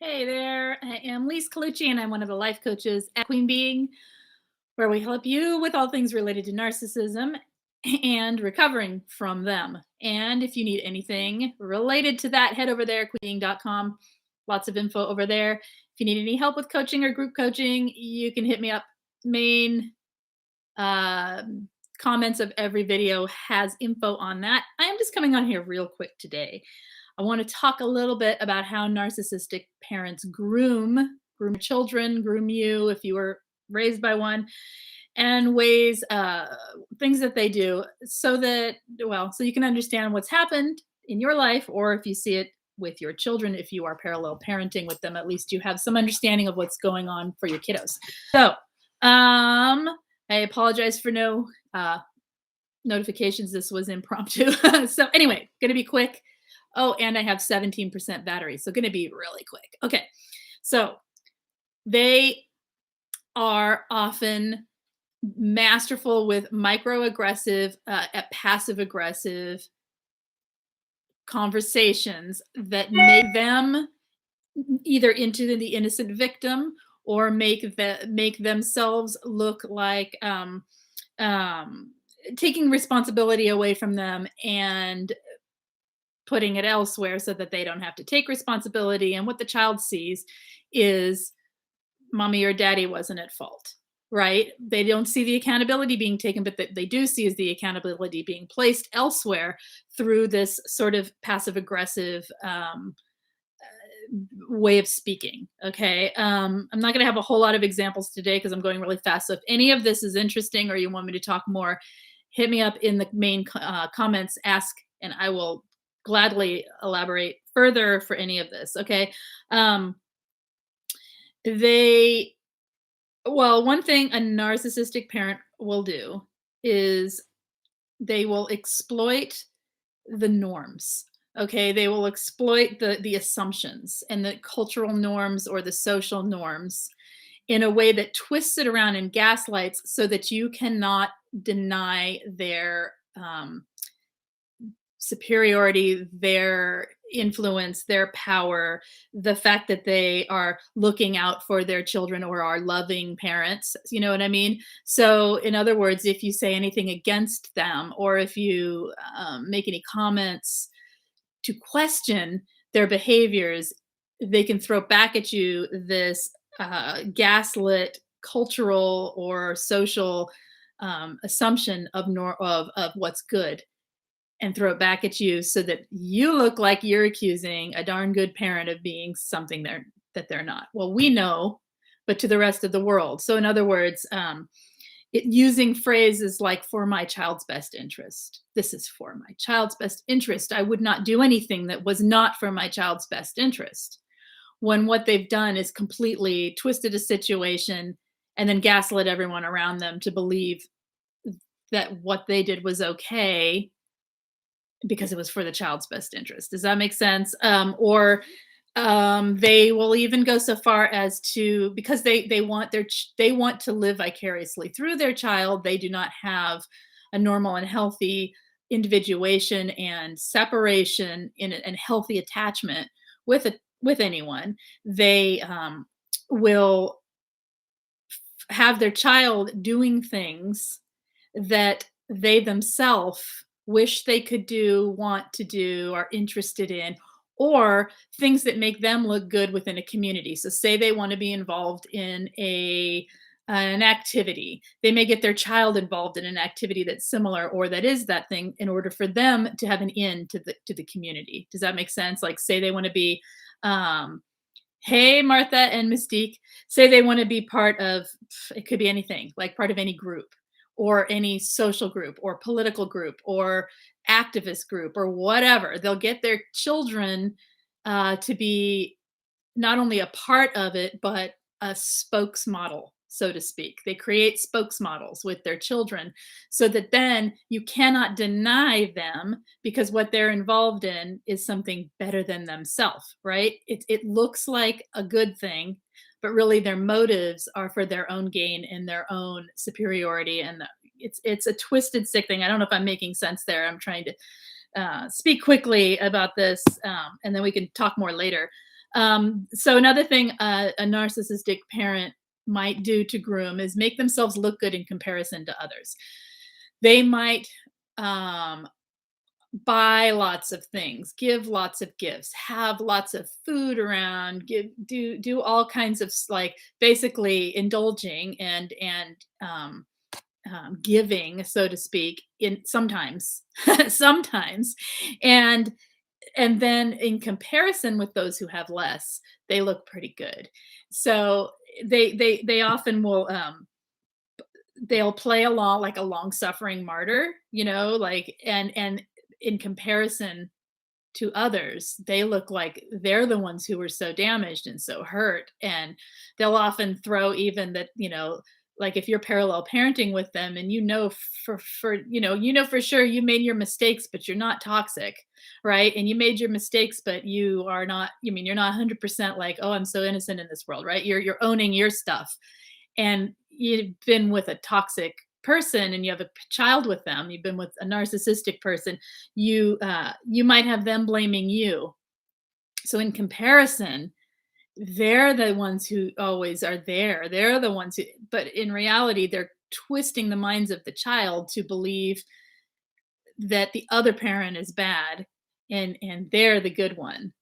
Hey there, I am Lise Colucci, and I'm one of the life coaches at Queen Being, where we help you with all things related to narcissism and recovering from them. And if you need anything related to that, head over there, queenbeing.com. Lots of info over there. If you need any help with coaching or group coaching, you can hit me up. Main comments of every video has info on that. I am just coming on here real quick today. I want to talk a little bit about how narcissistic parents groom children, groom you if you were raised by one, and ways, things that they do so that, well, so you can understand what's happened in your life, or if you see it with your children, if you are parallel parenting with them, at least you have some understanding of what's going on for your kiddos. So, I apologize for no notifications. This was impromptu. So anyway, gonna be quick. Oh, and I have 17% battery, so gonna be really quick. Okay, so they are often masterful with microaggressive, passive aggressive conversations that make them either into the innocent victim or make themselves look like taking responsibility away from them and putting it elsewhere so that they don't have to take responsibility. And what the child sees is mommy or daddy wasn't at fault, right? They don't see the accountability being taken, but that they do see is the accountability being placed elsewhere through this sort of passive aggressive way of speaking. Okay. I'm not going to have a whole lot of examples today because I'm going really fast. So if any of this is interesting or you want me to talk more, hit me up in the main comments, ask, and I will gladly elaborate further for any of this. Okay. One thing a narcissistic parent will do is they will exploit the norms. Okay, they will exploit the assumptions and the cultural norms or the social norms in a way that twists it around and gaslights so that you cannot deny their superiority, their influence, their power, the fact that they are looking out for their children or are loving parents. You know what I mean? So, in other words, if you say anything against them or if you make any comments to question their behaviors, they can throw back at you this gaslit cultural or social assumption of what's good and throw it back at you so that you look like you're accusing a darn good parent of being something that they're not. Well, we know, but to the rest of the world. So in other words, using phrases like for my child's best interest. This is for my child's best interest. I would not do anything that was not for my child's best interest. When what they've done is completely twisted a situation and then gaslit everyone around them to believe that what they did was okay because it was for the child's best interest. Does that make sense? Or they will even go so far as to, because they want to live vicariously through their child. They do not have a normal and healthy individuation and separation and healthy attachment with anyone. They will have their child doing things that they themselves wish they could do, want to do, are interested in, or things that make them look good within a community. So say they want to be involved in an activity. They may get their child involved in an activity that's similar or that is that thing in order for them to have an in to the community. Does that make sense? Like say they want to be hey, Martha and Mystique, say they want to be part of, it could be anything, like part of any group or any social group or political group or activist group or whatever. They'll get their children to be not only a part of it, but a spokesmodel, so to speak. They create spokesmodels with their children so that then you cannot deny them because what they're involved in is something better than themselves, right? It looks like a good thing, but really their motives are for their own gain and their own superiority. And it's a twisted, sick thing. I don't know if I'm making sense there. I'm trying to speak quickly about this, and then we can talk more later. So another thing a narcissistic parent might do to groom is make themselves look good in comparison to others. They might um, buy lots of things, give lots of gifts, have lots of food around, do all kinds of like basically indulging and giving, so to speak, in sometimes, sometimes, and and then in comparison with those who have less, they look pretty good. So they often will they'll play along like a long suffering martyr, like and in comparison to others, they look like they're the ones who were so damaged and so hurt. And they'll often throw even that, like if you're parallel parenting with them and for sure you made your mistakes, but you're not toxic, right? And you made your mistakes, but you are not, you're not 100% like, oh, I'm so innocent in this world, right? You're owning your stuff. And you've been with a toxic person and you have a child with them, you've been with a narcissistic person, you might have them blaming you. So in comparison, they're the ones who always are there. They're the ones who, but in reality, they're twisting the minds of the child to believe that the other parent is bad and they're the good one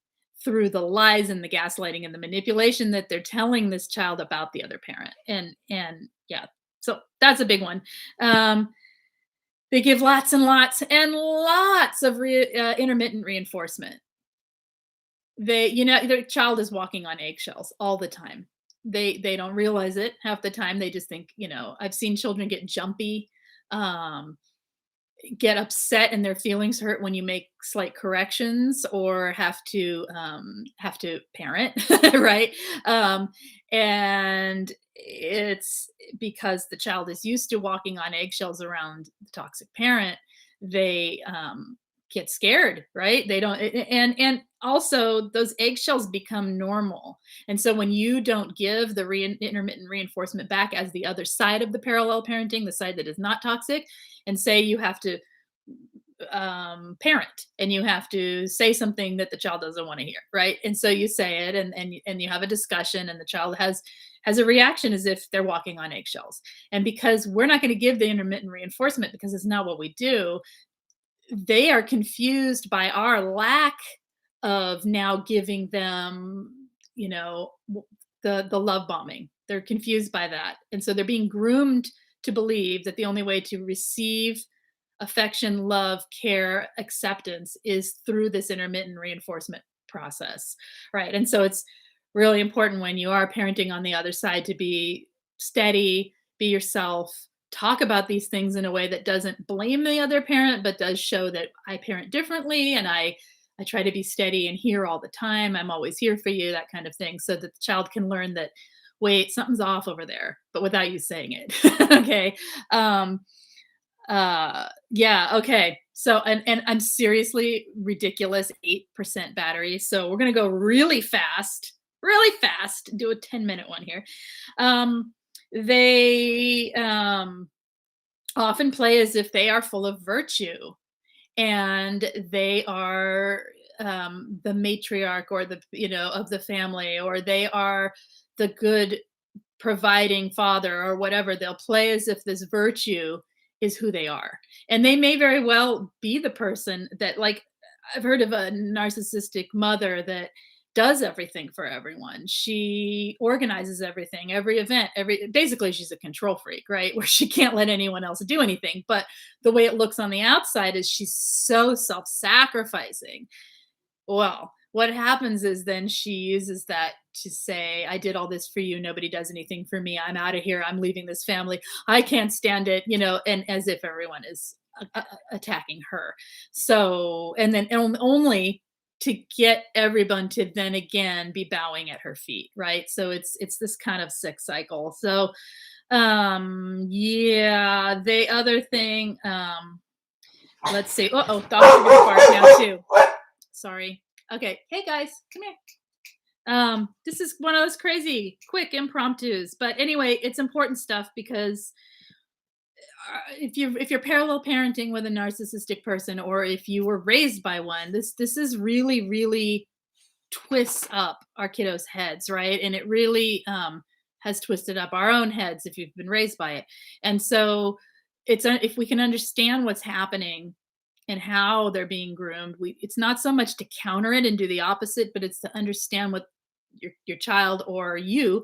through the lies and the gaslighting and the manipulation that they're telling this child about the other parent. And yeah, so that's a big one. um they give lots and lots and lots of intermittent reinforcement. Their child is walking on eggshells all the time. They don't realize it half the time. They just think, I've seen children get jumpy, um get upset and their feelings hurt when you make slight corrections or have to parent, right? And it's because the child is used to walking on eggshells around the toxic parent. They get scared, right? They don't, and also those eggshells become normal. And so when you don't give the intermittent reinforcement back as the other side of the parallel parenting, the side that is not toxic, and say you have to parent and you have to say something that the child doesn't want to hear, right? And so you say it, and you have a discussion, and the child has a reaction as if they're walking on eggshells. And because we're not going to give the intermittent reinforcement because it's not what we do, they are confused by our lack of now giving them, the love bombing. They're confused by that. And so they're being groomed to believe that the only way to receive affection, love, care, acceptance is through this intermittent reinforcement process, right? And so it's really important when you are parenting on the other side to be steady, be yourself, talk about these things in a way that doesn't blame the other parent, but does show that I parent differently and I try to be steady and here all the time. I'm always here for you, that kind of thing, so that the child can learn that, wait, something's off over there, but without you saying it. Okay. Yeah, okay. So and I'm seriously ridiculous 8% battery. So we're gonna go really fast, do a 10-minute one here. They often play as if they are full of virtue and they are the matriarch or the of the family, or they are the good providing father or whatever. They'll play as if this virtue is who they are. And they may very well be the person that, like, I've heard of a narcissistic mother that does everything for everyone. She organizes everything, every event, basically she's a control freak, right? Where she can't let anyone else do anything. But the way it looks on the outside is she's so self-sacrificing. Well, what happens is then she uses that to say, I did all this for you. Nobody does anything for me. I'm out of here. I'm leaving this family. I can't stand it, and as if everyone is attacking her. So, and then only to get everyone to then again be bowing at her feet, right? So it's this kind of sick cycle. So, yeah, the other thing, let's see. Uh-oh, dogs are gonna bark now too. Sorry. Okay. Hey guys, come here. This is one of those crazy, quick impromptus. But anyway, it's important stuff because if you're parallel parenting with a narcissistic person, or if you were raised by one, this is really, really twists up our kiddos' heads, right? And it really has twisted up our own heads if you've been raised by it. And so if we can understand what's happening and how they're being groomed, it's not so much to counter it and do the opposite, but it's to understand what your child or you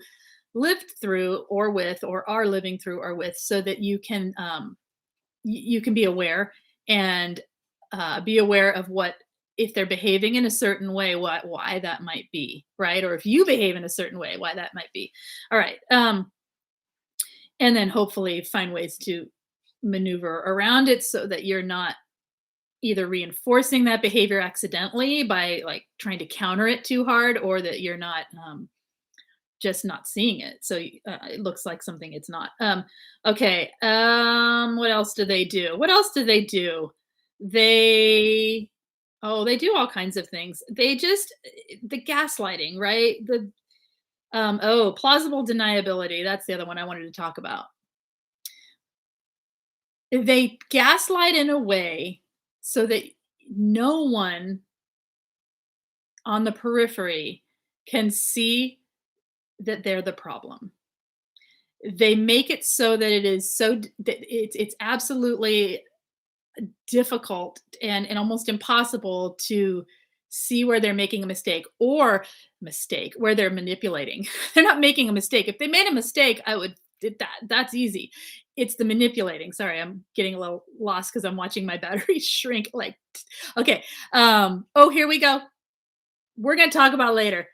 lived through or with or are living through or with, so that you can be aware and be aware of what, if they're behaving in a certain way, why that might be, right? Or if you behave in a certain way, why that might be. All right. And then hopefully find ways to maneuver around it so that you're not either reinforcing that behavior accidentally by like trying to counter it too hard, or that you're not just not seeing it. So it looks like something it's not. Okay. What else do they do? What else do they do? They they do all kinds of things. They just the gaslighting, right? Plausible deniability. That's the other one I wanted to talk about. They gaslight in a way so that no one on the periphery can see that they're the problem. They make it so that it is that it's absolutely difficult and almost impossible to see where they're making a mistake, or where they're manipulating. They're not making a mistake. If they made a mistake, I would did that. That's easy. It's the manipulating. Sorry, I'm getting a little lost because I'm watching my battery shrink. Like, okay. Oh, here we go. We're gonna talk about later.